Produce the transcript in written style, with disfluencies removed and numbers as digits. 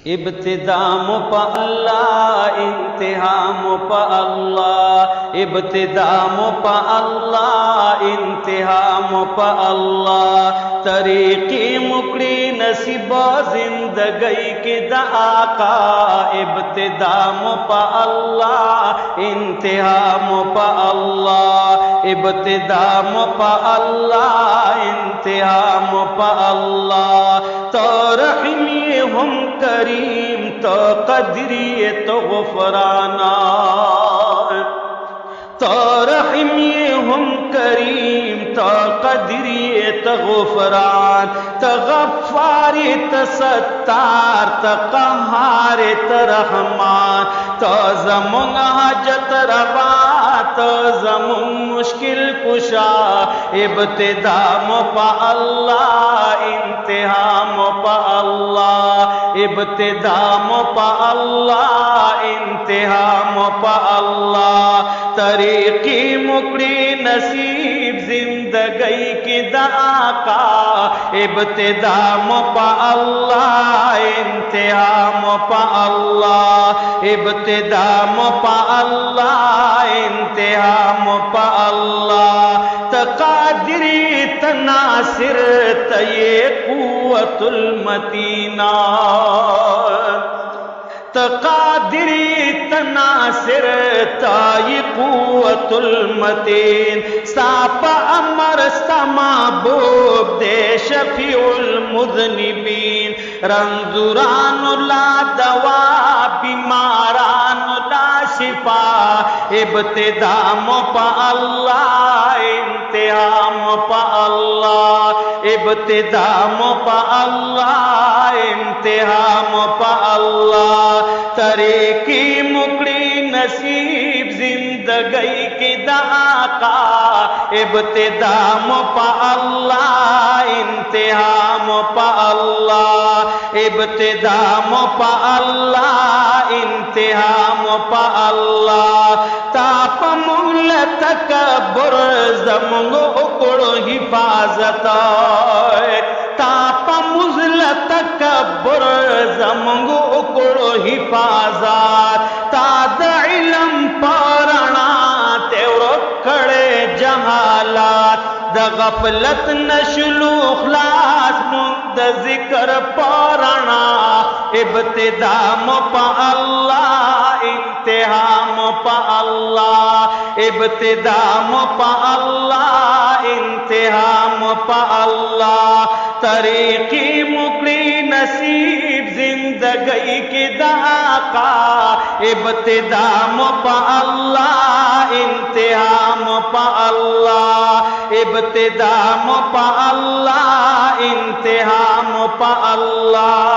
ابتدا پا اللہ انتہا پا اللہ، ابتدا پا اللہ انتہا پا اللہ، طریقی مکڑی نصیب زندگی کی دا آقا، ابتدا پا اللہ انتہا پا اللہ، ابتدا پا اللہ انتہا پا اللہ، تو رحمی ہم کریم تو قدری تو غفرانا، تو رحمی ہم کریم تو قدری تو غفران، تو غفار تو ستار تو قہار تو رحمان، تو زمون حاجت روا تو زمون مشکل کشا، ابتدا پا اللہ انتہا پا اللہ، ابتدا پا اللہ انتہا پا اللہ، طریقی مکڑی نصیب زندگی کی دا آقا، ابتدا پا اللہ انتہا پا اللہ، ابتدا پا اللہ انتہا پا اللہ، تقادری تناصر تی قوت المتینہ، تقادری تناصر تائی قوت المتین، ساپ امر سمابوب دے شفیع المذنبین، رنزوران لا دوا بیماران لا شفا، ابتدا پا اللہ انتہا پا اللہ، ابتدا پا اللہ انتہا پا اللہ، طریقی مکڑی نصیب زندگی کی دا آقا، ابتدا پا اللہ انتہا پا اللہ، ابتدا پا اللہ انتہا پا اللہ، تاپ مول تکبر زمونگ اکڑ حفاظت، تاپ مزل تکبر زمونگ اکڑ حفاظت، تا دا علم پارنا تیورو کڑے جہالات، دا غفلت نشلو خلاص مند ذکر پارنا، ابتدا پا اللہ انتہا پا اللہ، ابتدا پا اللہ انتہا پا اللہ، طریقی مکڑی نصیب زندگی کی دا آقا، ابتدا پا اللہ انتہا پا اللہ، ابتدا پا اللہ انتہا پا اللہ،